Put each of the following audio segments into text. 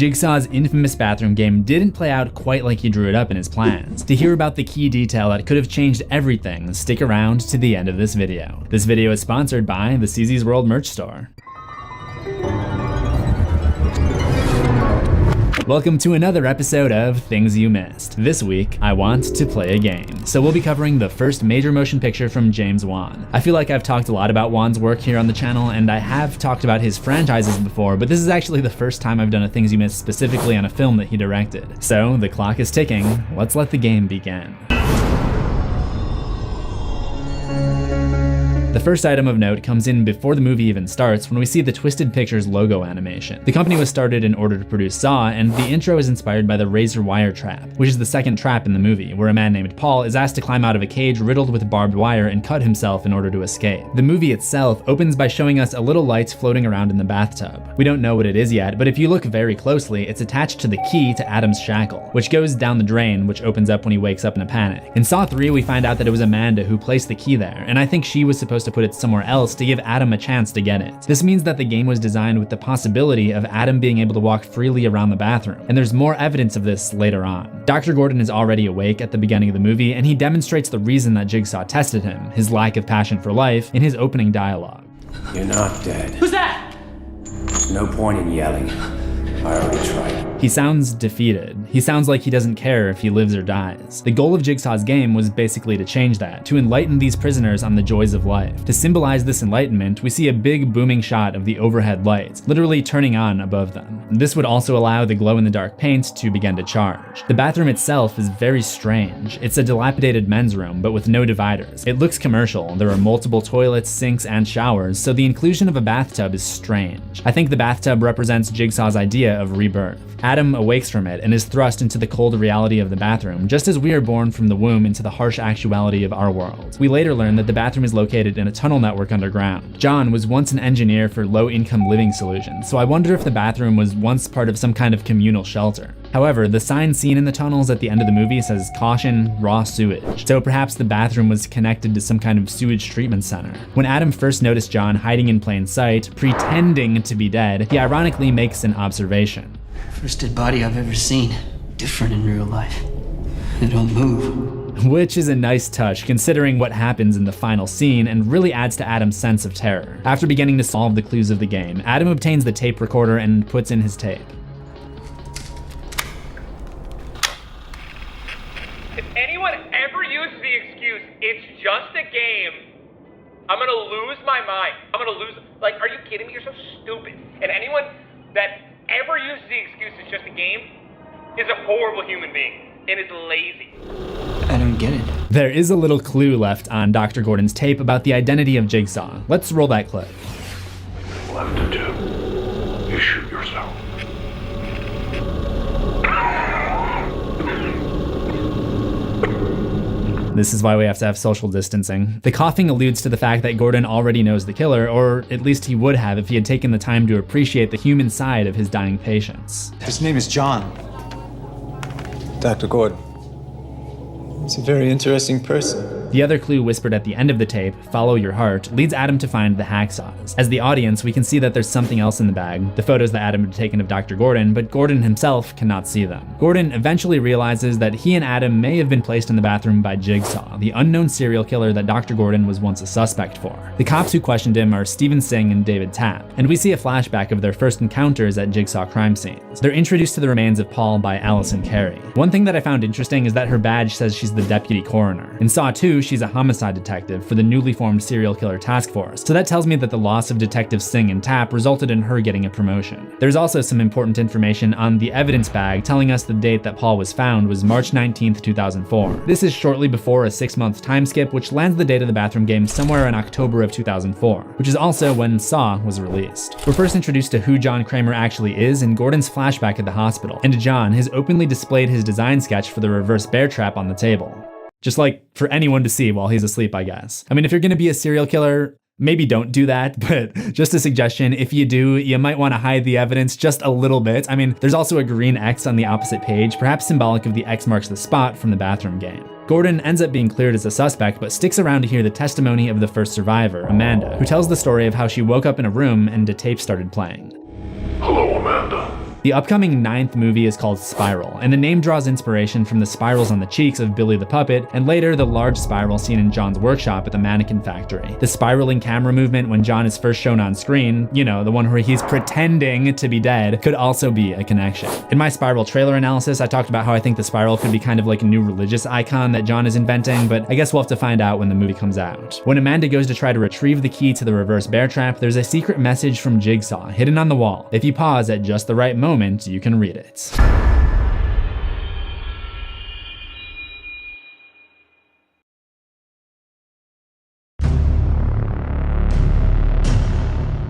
Jigsaw's infamous bathroom game didn't play out quite like he drew it up in his plans. To hear about the key detail that could have changed everything, stick around to the end of this video. This video is sponsored by the CZ's World merch store. Welcome to another episode of Things You Missed. This week, I want to play a game. So we'll be covering the first major motion picture from James Wan. I feel like I've talked a lot about Wan's work here on the channel, and I have talked about his franchises before, but this is actually the first time I've done a Things You Missed specifically on a film that he directed. So the clock is ticking, let's let the game begin. The first item of note comes in before the movie even starts when we see the Twisted Pictures logo animation. The company was started in order to produce Saw, and the intro is inspired by the razor wire trap, which is the second trap in the movie, where a man named Paul is asked to climb out of a cage riddled with barbed wire and cut himself in order to escape. The movie itself opens by showing us a little light floating around in the bathtub. We don't know what it is yet, but if you look very closely, it's attached to the key to Adam's shackle, which goes down the drain, which opens up when he wakes up in a panic. In Saw 3, we find out that it was Amanda who placed the key there, and I think she was supposed to put it somewhere else to give Adam a chance to get it. This means that the game was designed with the possibility of Adam being able to walk freely around the bathroom, and there's more evidence of this later on. Dr. Gordon is already awake at the beginning of the movie, and he demonstrates the reason that Jigsaw tested him, his lack of passion for life, in his opening dialogue. You're not dead. Who's that? No point in yelling. I already tried. He sounds defeated. He sounds like he doesn't care if he lives or dies. The goal of Jigsaw's game was basically to change that, to enlighten these prisoners on the joys of life. To symbolize this enlightenment, we see a big booming shot of the overhead lights, literally turning on above them. This would also allow the glow-in-the-dark paint to begin to charge. The bathroom itself is very strange. It's a dilapidated men's room, but with no dividers. It looks commercial. There are multiple toilets, sinks, and showers, so the inclusion of a bathtub is strange. I think the bathtub represents Jigsaw's idea of rebirth. Adam awakes from it and is thrust into the cold reality of the bathroom, just as we are born from the womb into the harsh actuality of our world. We later learn that the bathroom is located in a tunnel network underground. John was once an engineer for low-income living solutions, so I wonder if the bathroom was once part of some kind of communal shelter. However, the sign seen in the tunnels at the end of the movie says "Caution, raw sewage," so perhaps the bathroom was connected to some kind of sewage treatment center. When Adam first noticed John hiding in plain sight, pretending to be dead, he ironically makes an observation. First dead body I've ever seen. Different in real life. They don't move. Which is a nice touch considering what happens in the final scene and really adds to Adam's sense of terror. After beginning to solve the clues of the game, Adam obtains the tape recorder and puts in his tape. If anyone ever uses the excuse, it's just a game, I'm gonna lose my mind. I'm gonna lose, like, are you kidding me? You're so stupid. And anyone that ever uses the excuse it's just a game is a horrible human being and is lazy. I don't get it. There is a little clue left on Dr. Gordon's tape about the identity of Jigsaw. Let's roll that clip. Left to do. You shoot yourself. This is why we have to have social distancing. The coughing alludes to the fact that Gordon already knows the killer, or at least he would have if he had taken the time to appreciate the human side of his dying patients. His name is John. Dr. Gordon. He's a very interesting person. The other clue whispered at the end of the tape, "Follow your heart," leads Adam to find the hacksaws. As the audience, we can see that there's something else in the bag, the photos that Adam had taken of Dr. Gordon, but Gordon himself cannot see them. Gordon eventually realizes that he and Adam may have been placed in the bathroom by Jigsaw, the unknown serial killer that Dr. Gordon was once a suspect for. The cops who questioned him are Steven Singh and David Tapp, and we see a flashback of their first encounters at Jigsaw crime scenes. They're introduced to the remains of Paul by Allison Carey. One thing that I found interesting is that her badge says she's the deputy coroner. In Saw 2, she's a homicide detective for the newly formed serial killer task force, so that tells me that the loss of Detectives Singh and Tapp resulted in her getting a promotion. There's also some important information on the evidence bag telling us the date that Paul was found was March 19th, 2004. This is shortly before a 6-month time skip, which lands the date of the bathroom game somewhere in October of 2004, which is also when Saw was released. We're first introduced to who John Kramer actually is in Gordon's flashback at the hospital, and John has openly displayed his design sketch for the reverse bear trap on the table. Just like for anyone to see while he's asleep, I guess. I mean, if you're gonna be a serial killer, maybe don't do that, but just a suggestion, if you do, you might want to hide the evidence just a little bit. I mean, there's also a green X on the opposite page, perhaps symbolic of the X marks the spot from the bathroom game. Gordon ends up being cleared as a suspect, but sticks around to hear the testimony of the first survivor, Amanda, who tells the story of how she woke up in a room and a tape started playing. Hello, Amanda. The upcoming 9th movie is called Spiral, and the name draws inspiration from the spirals on the cheeks of Billy the Puppet, and later the large spiral seen in John's workshop at the Mannequin Factory. The spiraling camera movement when John is first shown on screen, you know, the one where he's pretending to be dead, could also be a connection. In my Spiral trailer analysis, I talked about how I think the spiral could be kind of like a new religious icon that John is inventing, but I guess we'll have to find out when the movie comes out. When Amanda goes to try to retrieve the key to the reverse bear trap, there's a secret message from Jigsaw hidden on the wall. If you pause at just the right moment, you can read it.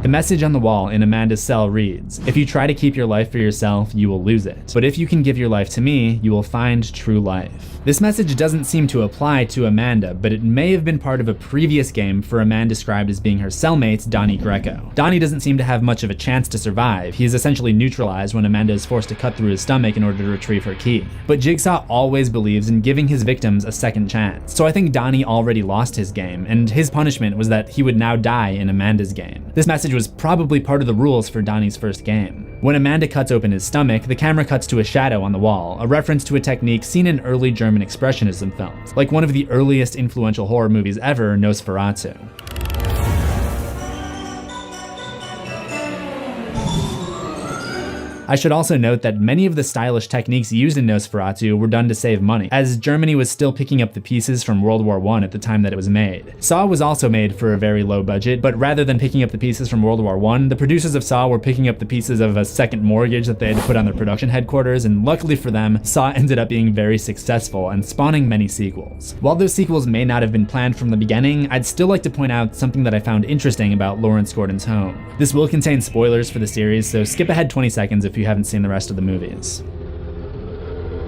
The message on the wall in Amanda's cell reads, "If you try to keep your life for yourself, you will lose it. But if you can give your life to me, you will find true life." This message doesn't seem to apply to Amanda, but it may have been part of a previous game for a man described as being her cellmate, Donnie Greco. Donnie doesn't seem to have much of a chance to survive. He is essentially neutralized when Amanda is forced to cut through his stomach in order to retrieve her key. But Jigsaw always believes in giving his victims a second chance. So I think Donnie already lost his game, and his punishment was that he would now die in Amanda's game. This message was probably part of the rules for Donnie's first game. When Amanda cuts open his stomach, the camera cuts to a shadow on the wall, a reference to a technique seen in early German expressionism films, like one of the earliest influential horror movies ever, Nosferatu. I should also note that many of the stylish techniques used in Nosferatu were done to save money, as Germany was still picking up the pieces from World War I at the time that it was made. Saw was also made for a very low budget, but rather than picking up the pieces from World War I, the producers of Saw were picking up the pieces of a second mortgage that they had to put on their production headquarters, and luckily for them, Saw ended up being very successful and spawning many sequels. While those sequels may not have been planned from the beginning, I'd still like to point out something that I found interesting about Lawrence Gordon's home. This will contain spoilers for the series, so skip ahead 20 seconds if you haven't seen the rest of the movies.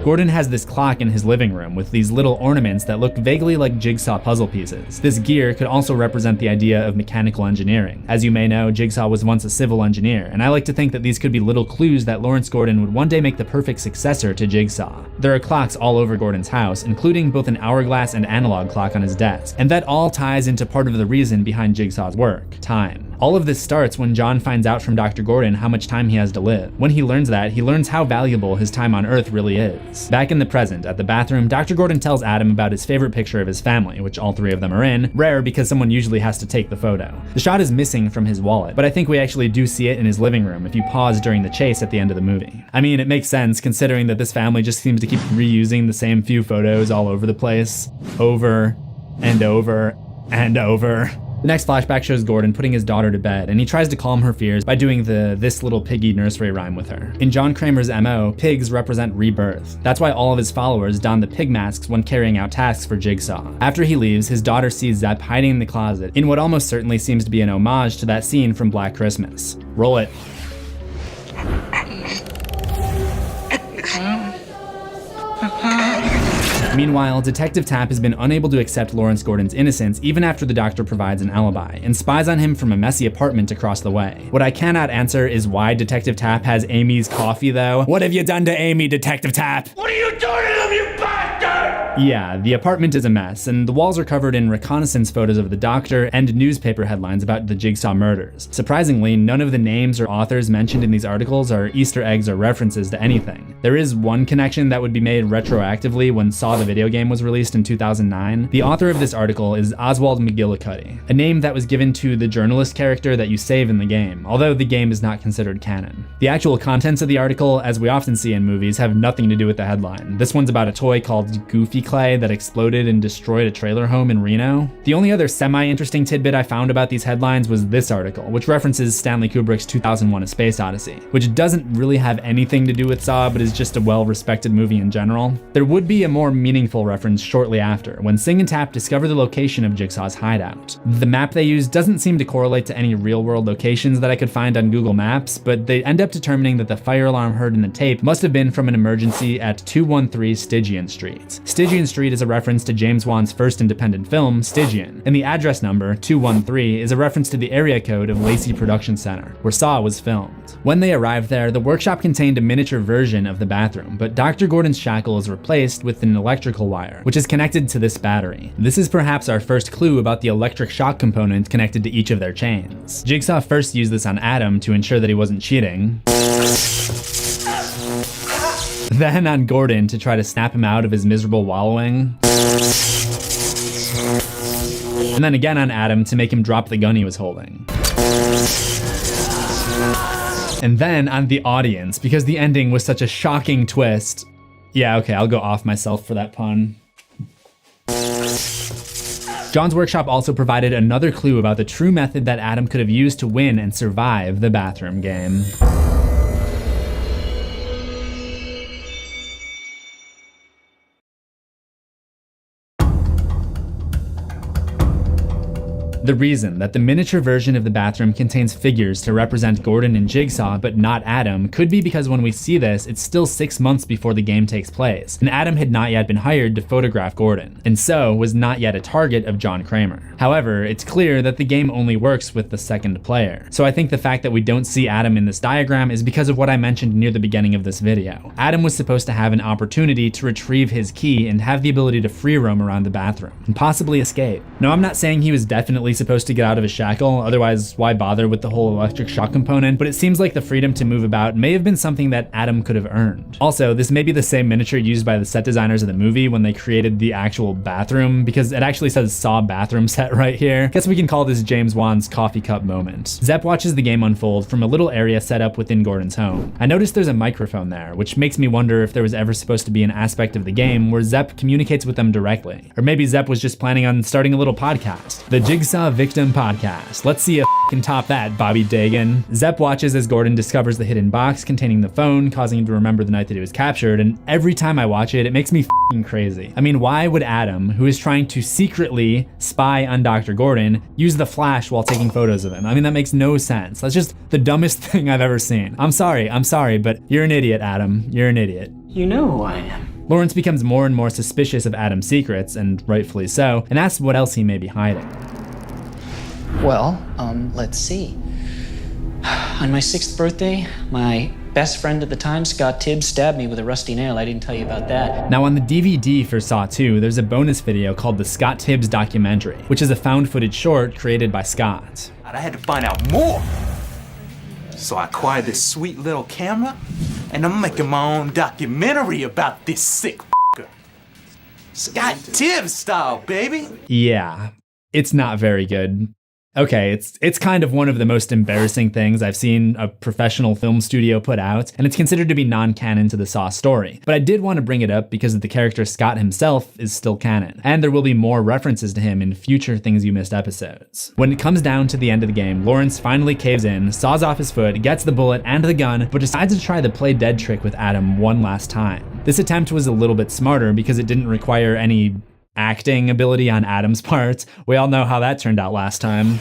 Gordon has this clock in his living room with these little ornaments that look vaguely like jigsaw puzzle pieces. This gear could also represent the idea of mechanical engineering. As you may know, Jigsaw was once a civil engineer, and I like to think that these could be little clues that Lawrence Gordon would one day make the perfect successor to Jigsaw. There are clocks all over Gordon's house, including both an hourglass and analog clock on his desk, and that all ties into part of the reason behind Jigsaw's work: time. All of this starts when John finds out from Dr. Gordon how much time he has to live. When he learns that, he learns how valuable his time on Earth really is. Back in the present, at the bathroom, Dr. Gordon tells Adam about his favorite picture of his family, which all three of them are in, rare because someone usually has to take the photo. The shot is missing from his wallet, but I think we actually do see it in his living room if you pause during the chase at the end of the movie. I mean, it makes sense considering that this family just seems to keep reusing the same few photos all over the place, over and over and over. The next flashback shows Gordon putting his daughter to bed, and he tries to calm her fears by doing the "this little piggy" nursery rhyme with her. In John Kramer's MO, pigs represent rebirth. That's why all of his followers don the pig masks when carrying out tasks for Jigsaw. After he leaves, his daughter sees Zepp hiding in the closet in what almost certainly seems to be an homage to that scene from Black Christmas. Roll it. Meanwhile, Detective Tapp has been unable to accept Lawrence Gordon's innocence even after the doctor provides an alibi, and spies on him from a messy apartment across the way. What I cannot answer is why Detective Tapp has Amy's coffee though. What have you done to Amy, Detective Tapp? What are you doing to them, you bastard? Yeah, the apartment is a mess, and the walls are covered in reconnaissance photos of the doctor and newspaper headlines about the Jigsaw murders. Surprisingly, none of the names or authors mentioned in these articles are Easter eggs or references to anything. There is one connection that would be made retroactively when Saw the video game was released in 2009. The author of this article is Oswald McGillicuddy, a name that was given to the journalist character that you save in the game, although the game is not considered canon. The actual contents of the article, as we often see in movies, have nothing to do with the headline. This one's about a toy called Goofy Clay that exploded and destroyed a trailer home in Reno. The only other semi-interesting tidbit I found about these headlines was this article, which references Stanley Kubrick's 2001: A Space Odyssey, which doesn't really have anything to do with Saw, but is just a well-respected movie in general. There would be a more meaningful reference shortly after, when Singh and Tapp discover the location of Jigsaw's hideout. The map they use doesn't seem to correlate to any real-world locations that I could find on Google Maps, but they end up determining that the fire alarm heard in the tape must have been from an emergency at 213 Stygian Street. Stygian Street is a reference to James Wan's first independent film, Stygian, and the address number, 213, is a reference to the area code of Lacey Production Center, where Saw was filmed. When they arrived there, the workshop contained a miniature version of the bathroom, but Dr. Gordon's shackle is replaced with an electrical wire, which is connected to this battery. This is perhaps our first clue about the electric shock component connected to each of their chains. Jigsaw first used this on Adam to ensure that he wasn't cheating. then on Gordon to try to snap him out of his miserable wallowing. And then again on Adam to make him drop the gun he was holding. And then on the audience, because the ending was such a shocking twist. Yeah, okay, I'll go off myself for that pun. John's Workshop also provided another clue about the true method that Adam could have used to win and survive the bathroom game. The reason that the miniature version of the bathroom contains figures to represent Gordon and Jigsaw but not Adam could be because when we see this, it's still 6 months before the game takes place, and Adam had not yet been hired to photograph Gordon, and so was not yet a target of John Kramer. However, it's clear that the game only works with the second player, so I think the fact that we don't see Adam in this diagram is because of what I mentioned near the beginning of this video. Adam was supposed to have an opportunity to retrieve his key and have the ability to free roam around the bathroom, and possibly escape. No, I'm not saying he was definitely supposed to get out of his shackle, otherwise why bother with the whole electric shock component, but it seems like the freedom to move about may have been something that Adam could have earned. Also, this may be the same miniature used by the set designers of the movie when they created the actual bathroom, because it actually says Saw bathroom set right here. Guess we can call this James Wan's coffee cup moment. Zepp watches the game unfold from a little area set up within Gordon's home. I noticed there's a microphone there, which makes me wonder if there was ever supposed to be an aspect of the game where Zepp communicates with them directly. Or maybe Zepp was just planning on starting a little podcast. The Jigsaw Victim Podcast. Let's see if can top that, Bobby Dagan. Zepp watches as Gordon discovers the hidden box containing the phone, causing him to remember the night that he was captured, and every time I watch it, it makes me crazy. I mean, why would Adam, who is trying to secretly spy on Dr. Gordon, use the flash while taking photos of him? I mean, that makes no sense. That's just the dumbest thing I've ever seen. I'm sorry, but you're an idiot, Adam. You're an idiot. You know who I am. Lawrence becomes more and more suspicious of Adam's secrets, and rightfully so, and asks what else he may be hiding. Well, let's see. On my 6th birthday, my best friend at the time, Scott Tibbs, stabbed me with a rusty nail. I didn't tell you about that. Now on the DVD for Saw 2, there's a bonus video called the Scott Tibbs documentary, which is a found footage short created by Scott. I had to find out more. So I acquired this sweet little camera, and I'm making my own documentary about this sick f***er. Scott Tibbs style, baby. Yeah, it's not very good. Okay, it's kind of one of the most embarrassing things I've seen a professional film studio put out, and it's considered to be non-canon to the Saw story. But I did want to bring it up because the character Scott himself is still canon, and there will be more references to him in future Things You Missed episodes. When it comes down to the end of the game, Lawrence finally caves in, saws off his foot, gets the bullet and the gun, but decides to try the play dead trick with Adam one last time. This attempt was a little bit smarter because it didn't require any acting ability on Adam's part. We all know how that turned out last time.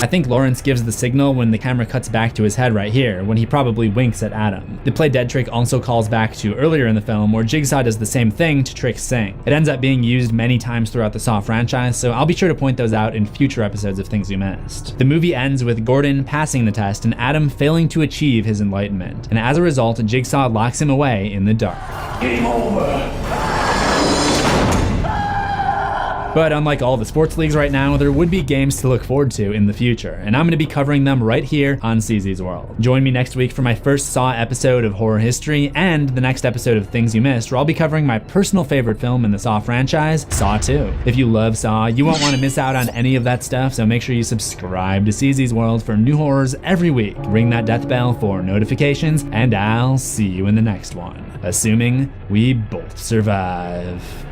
I think Lawrence gives the signal when the camera cuts back to his head right here, when he probably winks at Adam. The play dead trick also calls back to earlier in the film where Jigsaw does the same thing to trick Singh. It ends up being used many times throughout the Saw franchise, so I'll be sure to point those out in future episodes of Things You Missed. The movie ends with Gordon passing the test and Adam failing to achieve his enlightenment, and as a result, Jigsaw locks him away in the dark. Game over. But unlike all the sports leagues right now, there would be games to look forward to in the future, and I'm going to be covering them right here on CZ's World. Join me next week for my first Saw episode of Horror History, and the next episode of Things You Missed, where I'll be covering my personal favorite film in the Saw franchise, Saw 2. If you love Saw, you won't want to miss out on any of that stuff, so make sure you subscribe to CZ's World for new horrors every week. Ring that death bell for notifications, and I'll see you in the next one, assuming we both survive.